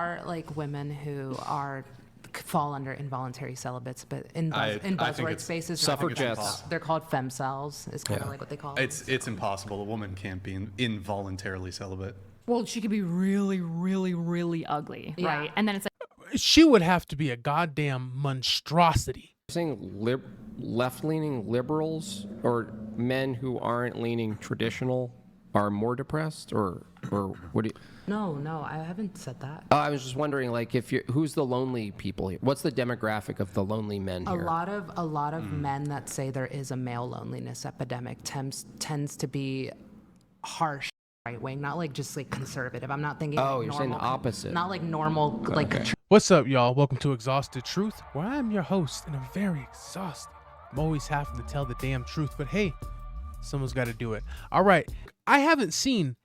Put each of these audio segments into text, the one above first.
are like women who are fall under involuntary celibates, but in I think buzzword it's spaces, suffragettes. they're called femcells. Is kind of like what they call them. It's impossible. A woman can't be involuntarily celibate. Well, she could be really, really, really ugly, Yeah. right? And then it's like, She would have to be a goddamn monstrosity. Saying left-leaning liberals or men who aren't leaning traditional are more depressed, or what do you? No, I haven't said that. I was just wondering, like, who's the lonely people here? What's the demographic of the lonely men A here? lot of men that say there is a male loneliness epidemic tends to be harsh right wing, not like just like conservative. I'm not thinking. Oh, like you're saying the normal- opposite. Not like normal like. Okay. What's up, y'all? Welcome to Exhausted Truth, where I'm your host, and I'm very exhausted. I'm always having to tell the damn truth, but hey, someone's got to do it. All right, I haven't seen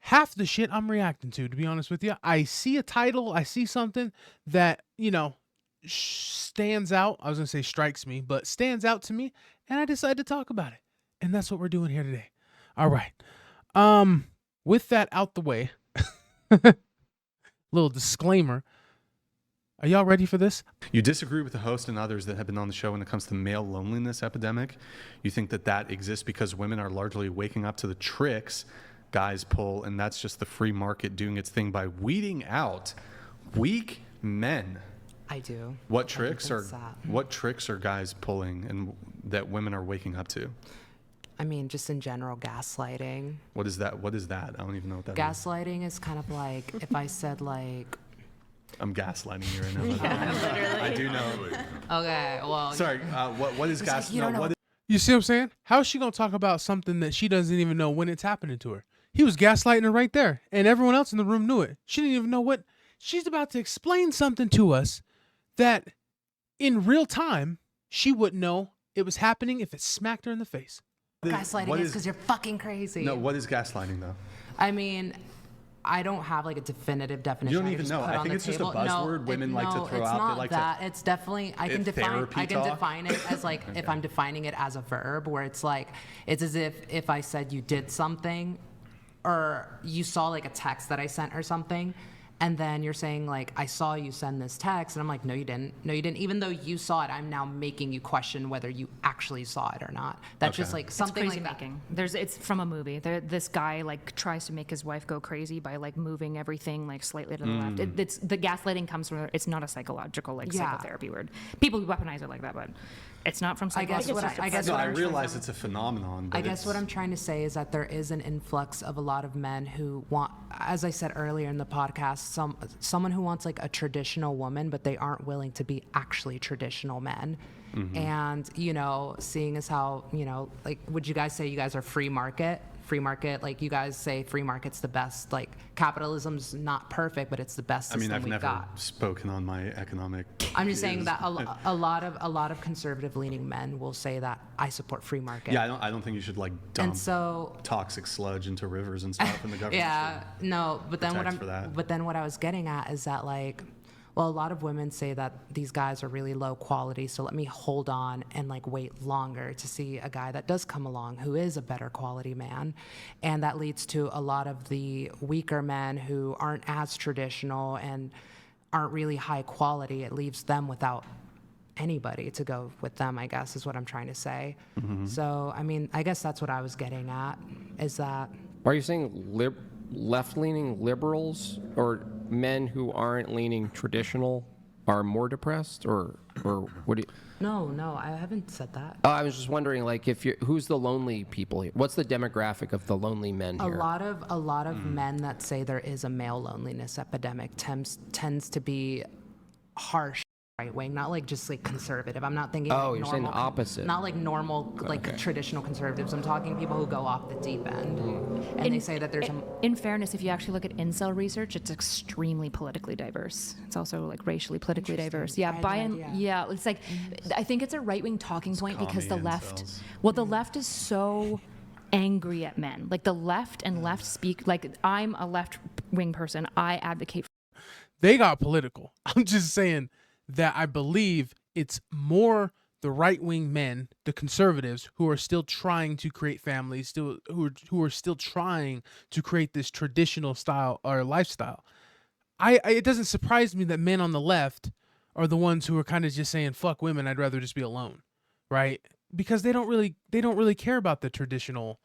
half the shit I'm reacting to be honest with you. I see a title, I see something that, stands out. I was going to say strikes me, but stands out to me, and I decided to talk about it. And that's what we're doing here today. All right. With that out the way, little disclaimer. Are y'all ready for this? You disagree with the host and others that have been on the show when it comes to the male loneliness epidemic. You think that exists because women are largely waking up to the tricks guys pull, and that's just the free market doing its thing by weeding out weak men. I do. What tricks think are it's that. what tricks are guys pulling and that women are waking up to? I mean, just in general, gaslighting. What is that? What is that? I don't even know what that is. Gaslighting is kind of like if I said like, I'm gaslighting you right now. I do know. okay, well, Sorry, what is gas? you don't know. What is, You see what I'm saying? How is she going to talk about something that she doesn't even know when it's happening to her? He was gaslighting her right there, and everyone else in the room knew it. She didn't even know what. She's about to explain something to us that in real time, she wouldn't know it was happening if it smacked her in the face. gaslighting what is is- because you're fucking crazy. no, what is gaslighting though? I mean, I don't have like a definitive definition. You don't I even just know. put I on think the it's just a table. buzzword women like to no, throw it's out. They Not like to- that. It's definitely. I can therapy talk? define it as like if I'm defining it as a verb, where it's like it's as if I said you did something, or you saw like a text that I sent or something. And then you're saying like, I saw you send this text, and I'm like, no, you didn't. No, you didn't. Even though you saw it, I'm now making you question whether you actually saw it or not. That's just Okay. like it's something crazy like that. making. It's from a movie. This guy like tries to make his wife go crazy by like moving everything like slightly to the left. It's the gaslighting comes from. It's not a psychological like Yeah. psychotherapy word. People weaponize it like that, but it's not from I guess psychology. what I guess No, what I I'm realize it's a phenomenon. But I guess what I'm trying to say is that there is an influx of a lot of men who want, as I said earlier in the podcast, someone who wants like a traditional woman, but they aren't willing to be actually traditional men. And, seeing as how, like, would you guys say you guys are free market? Free market, like you guys say free market's the best, like capitalism's not perfect, but it's the best I system mean, I've we've never got. spoken on my economic. I'm just saying views. that a lot of conservative leaning men will say that I support free market. Yeah, I don't think you should like dump And so toxic sludge into rivers and stuff, and the government. yeah, no, but then protects for that. but then what I was getting at is that like, well, a lot of women say that these guys are really low quality, so let me hold on and like wait longer to see a guy that does come along who is a better quality man. And that leads to a lot of the weaker men who aren't as traditional and aren't really high quality. It leaves them without anybody to go with them, I guess, is what I'm trying to say. So, I mean, I guess that's what I was getting at, is that Are you saying left-leaning liberals or men who aren't leaning traditional are more depressed, or what do you? no, I haven't said that. I was just wondering, like, who's the lonely people here? What's the demographic of the lonely men A here? lot of men that say there is a male loneliness epidemic tends to be harsh right wing, not like just like conservative. I'm not thinking. Oh, like you're saying the normal- opposite. Not like normal like Okay. traditional conservatives. I'm talking people who go off the deep end, and they say that there's a. In fairness, if you actually look at incel research, it's extremely politically diverse. It's also like racially politically diverse. Yeah, I had by no and idea. yeah, it's like I think it's a right-wing talking point because the commie left, incels. well, the left is so angry at men. Like the left and left speak. Like I'm a left-wing person. I advocate. They got political. I'm just saying that I believe it's more the right-wing men, the conservatives, who are still trying to create families, who are still trying to create this traditional style or lifestyle. it doesn't surprise me that men on the left are the ones who are kind of just saying fuck women. I'd rather just be alone, right? Because they don't really care about the traditional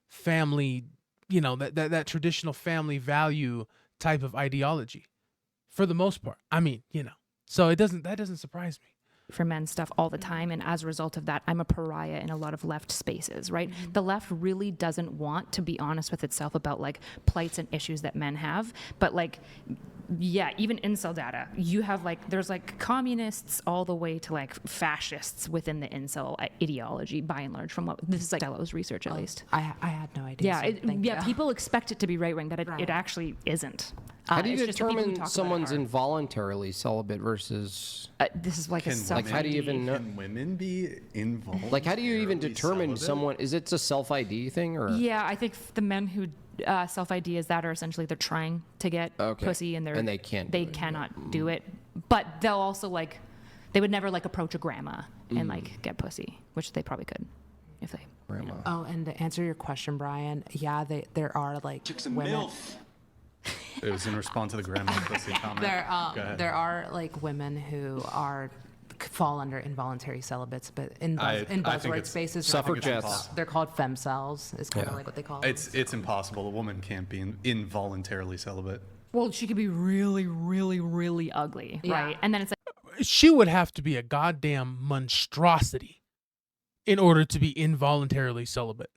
family, that traditional family value type of ideology, for the most part. I mean, so that doesn't surprise me. For men stuff all the time, and as a result of that, I'm a pariah in a lot of left spaces, right? The left really doesn't want to be honest with itself about like plights and issues that men have, but like, yeah, even incel data, you have like, there's like communists all the way to like fascists within the incel ideology, by and large, from what this is like Stello's research at least. I had no idea. Yeah, so thank you. people expect it to be right wing, that it actually isn't. How do you It's just the people who determine talk about it someone's are. involuntarily celibate versus This is like a Can self. like how do you even know? Can women be involved? Like how do you even determine someone? Is it a self ID thing or? Yeah, I think the men who self-ID is that are essentially they're trying to get pussy and they can't. They cannot do it, but they'll also like they would never like approach a grandma and like get pussy, which they probably could if they. Grandma. Oh, and to answer your question, Brian, yeah, there are like women. It was in response to the grandma pussy comment. Go ahead. There are like women who fall under involuntary celibates, but in I think buzzword it's spaces, suffragettes. they're called femcells. Is kind of like what they call them. It's impossible. A woman can't be involuntarily celibate. Well, she could be really, really, really ugly, Yeah. right? And then it's like, She would have to be a goddamn monstrosity in order to be involuntarily celibate,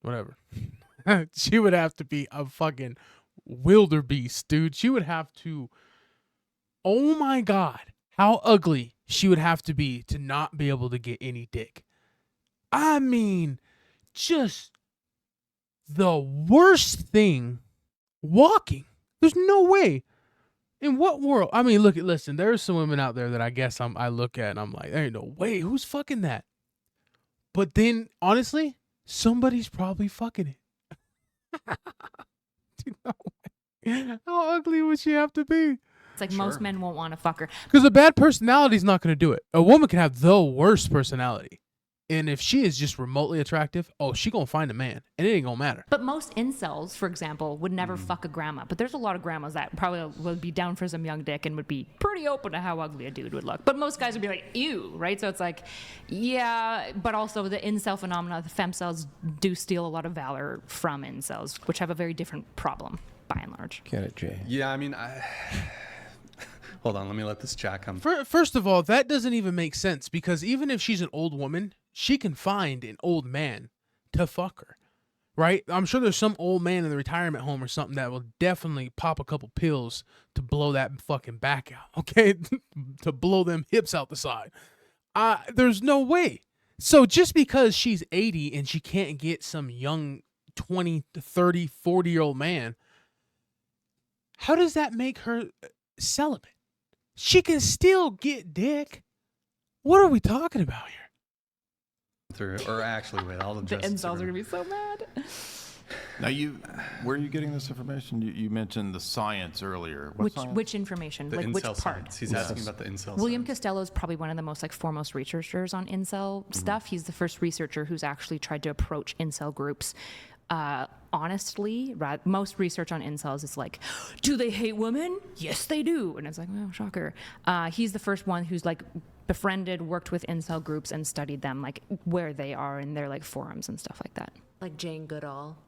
whatever. She would have to be a fucking wildebeest, dude. She would have to. Oh my God, how ugly she would have to be to not be able to get any dick. I mean, just the worst thing walking. There's no way. In what world? I mean, listen, there's some women out there that I guess I look at and I'm like, there ain't no way. Who's fucking that? But then, honestly, somebody's probably fucking it. Dude, no way. How ugly would she have to be? it's like most men won't want to fuck her. Because a bad personality is not going to do it. A woman can have the worst personality. And if she is just remotely attractive, she going to find a man. And it ain't going to matter. But most incels, for example, would never fuck a grandma. But there's a lot of grandmas that probably would be down for some young dick and would be pretty open to how ugly a dude would look. But most guys would be like, ew, right? So it's like, yeah, but also the incel phenomena, the femcells do steal a lot of valor from incels, which have a very different problem, by and large. Get it, Jay. Yeah, I mean, hold on, let me let this chat come. First of all, that doesn't even make sense. Because even if she's an old woman, she can find an old man to fuck her. Right? I'm sure there's some old man in the retirement home or something that will definitely pop a couple pills to blow that fucking back out. Okay? To blow them hips out the side. There's no way. So just because she's 80 and she can't get some young 20 to 30, 40-year-old man, how does that make her celibate? She can still get dick. What are we talking about here? Or actually, wait, I'll The address it incels are to going to be so mad. Now, where are you getting this information? You mentioned the science earlier. What science? Which information? the Like incel which part? science. He's asking about the incel William science. Costello is probably one of the most like foremost researchers on incel stuff. He's the first researcher who's actually tried to approach incel groups honestly. Most research on incels is like, do they hate women? Yes, they do. And it's like, well, shocker. He's the first one who's like befriended, worked with incel groups and studied them, like where they are in their like forums and stuff like that. Like Jane Goodall.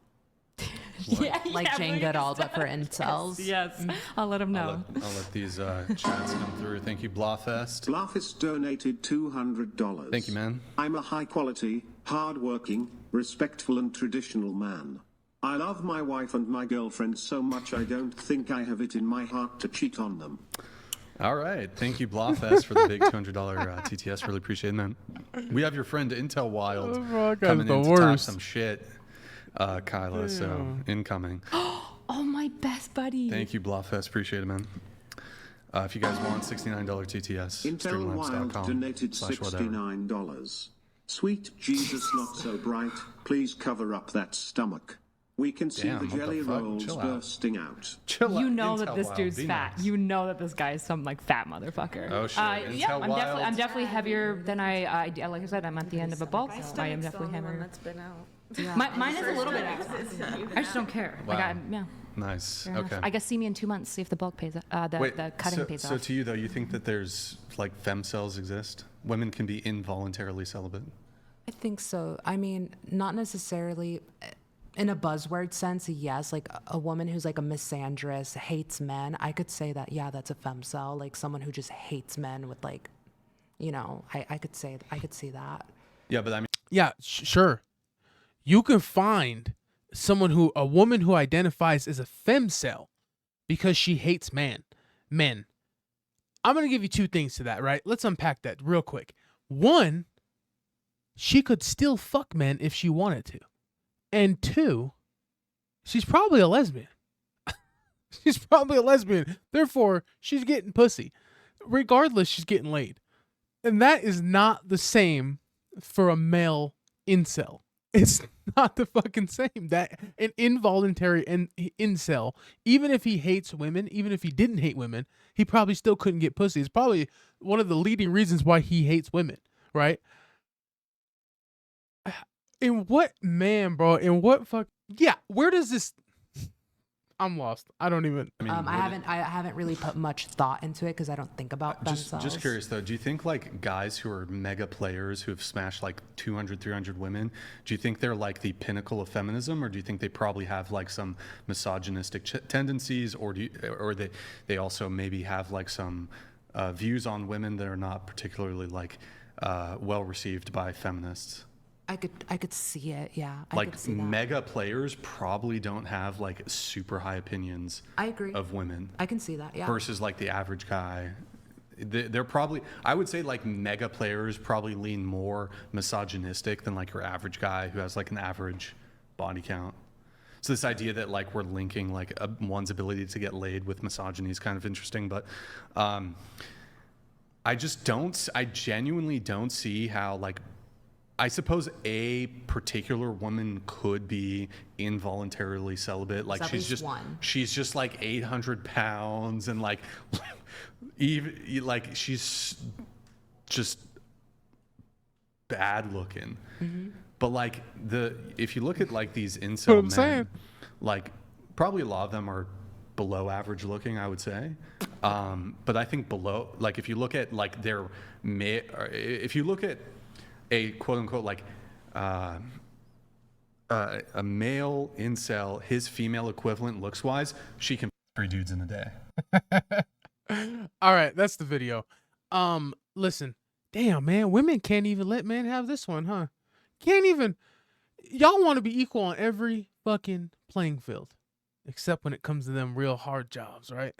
Yeah, Like Jane Goodall, but for incels. Yes, I'll let him know. I'll let these chats come through. Thank you, Blawfest. Blafist donated $200. Thank you, man. I'm a high-quality, hard-working, respectful and traditional man. I love my wife and my girlfriend so much I don't think I have it in my heart to cheat on them. All right. Thank you, Blawfest, for the big $200 TTS. Really appreciate it, man. We have your friend Intel Wild coming in to talk some shit, Kyla. So, incoming. Oh, my best buddy. Thank you, Blawfest. Appreciate it, man. If you guys want $69 TTS, Intel Wild donated $69. Sweet Jesus, not so bright. Please cover up that stomach. We can see Damn, the what the jelly fuck? rolls Chill out. bursting out. Chill out. You know that Intel this Wild, dude's be fat. nice. You know that this guy is some like fat motherfucker. Oh, shit. Yeah, Intel Wild. I'm definitely heavier than I like I said, I'm at the end of a bulk. So I am definitely heavier. That's been out. Mine is a little bit extra. I just don't care. Wow. Like yeah. Nice. Fair enough. Okay. I guess see me in 2 months, see if the bulk pays, the cutting pays so off. to you though, you think that there's like femcells exist? Women can be involuntarily celibate. I think so. I mean, not necessarily in a buzzword sense, yes. Like a woman who's like a misandrist, hates men. I could say that, yeah, that's a femcel. Like someone who just hates men with like, you know, I could see that. Yeah, but I mean, Yeah, sure. You can find a woman who identifies as a femcel because she hates men. I'm going to give you two things to that, right? Let's unpack that real quick. One, she could still fuck men if she wanted to. And two, she's probably a lesbian. She's probably a lesbian. Therefore, she's getting pussy. Regardless, she's getting laid. And that is not the same for a male incel. It's not the fucking same. That an involuntary incel, even if he hates women, even if he didn't hate women, he probably still couldn't get pussy. It's probably one of the leading reasons why he hates women, right? In what man, bro? In what fuck? Yeah, where does this? I'm lost. I don't even. I mean, I haven't really put much thought into it because I don't think about just femcells. curious though, do you think like guys who are mega players who have smashed like 200, 300 women, do you think they're like the pinnacle of feminism, or do you think they probably have like some misogynistic tendencies, or they also maybe have like some views on women that are not particularly like well received by feminists? I could see it. Yeah, I Like could see that. mega players probably don't have like super high opinions I agree. of women I can see that. Yeah. versus like the average guy. They're probably, I would say like mega players probably lean more misogynistic than like your average guy who has like an average body count. So this idea that like we're linking like one's ability to get laid with misogyny is kind of interesting, but I genuinely don't see how like, I suppose a particular woman could be involuntarily celibate. Like at least one. she's just like 800 pounds and like, even like she's just bad looking. But like if you look at like these incel What I'm men, saying. like probably a lot of them are below average looking, I would say. But I think below, like if you look at like if you look at a quote unquote like a male incel, his female equivalent looks wise, she can 3 dudes in a day. All right, that's the video. Listen, damn man, women can't even let men have this one, huh? Can't even. Y'all want to be equal on every fucking playing field, except when it comes to them real hard jobs, right?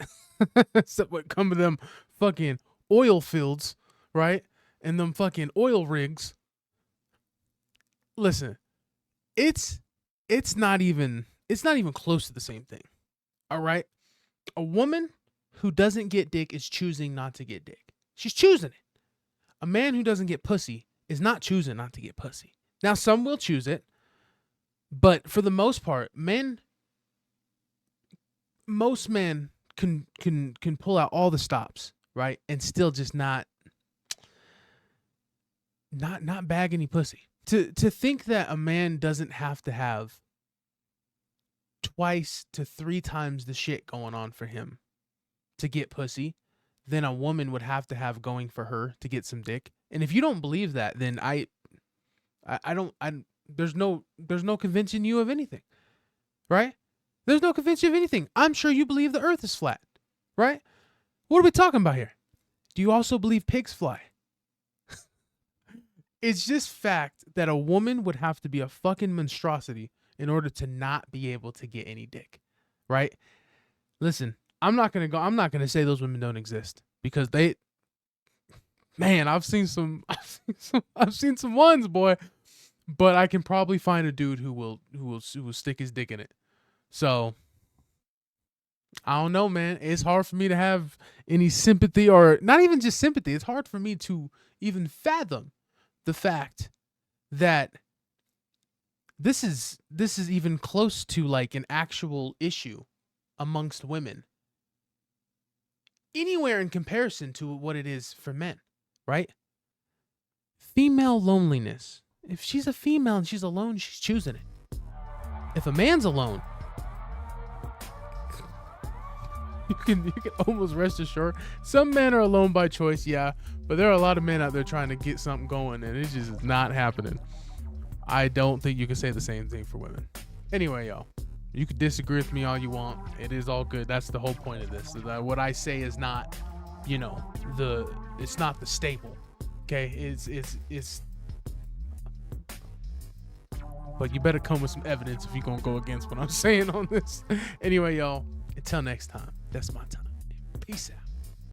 Except when it comes to them fucking oil fields, right? And them fucking oil rigs. Listen, it's not even close to the same thing. All right? A woman who doesn't get dick is choosing not to get dick. She's choosing it. A man who doesn't get pussy is not choosing not to get pussy. Now some will choose it, but for the most part, most men can pull out all the stops, right? And still just not bag any pussy. To think that a man doesn't have to have 2 to 3 times the shit going on for him to get pussy than a woman would have to have going for her to get some dick. And if you don't believe that, then there's no convincing you of anything. Right? There's no convincing you of anything. I'm sure you believe the earth is flat. Right? What are we talking about here? Do you also believe pigs fly? It's just fact that a woman would have to be a fucking monstrosity in order to not be able to get any dick, right? Listen, I'm not gonna say those women don't exist because I've seen some ones, boy, but I can probably find a dude who will stick his dick in it. So I don't know, man. It's hard for me to have any sympathy, or not even just sympathy. It's hard for me to even fathom the fact that this is even close to like an actual issue amongst women anywhere in comparison to what it is for men, right? Female loneliness. If she's a female and she's alone, she's choosing it. If a man's alone, You can almost rest assured. Some men are alone by choice, yeah, but there are a lot of men out there trying to get something going, and it just is not happening. I don't think you can say the same thing for women. Anyway, y'all, you can disagree with me all you want. It is all good. That's the whole point of this. What I say is not, it's not the staple. Okay, it's. But you better come with some evidence if you're gonna go against what I'm saying on this. Anyway, y'all, until next time, that's my time. Peace out.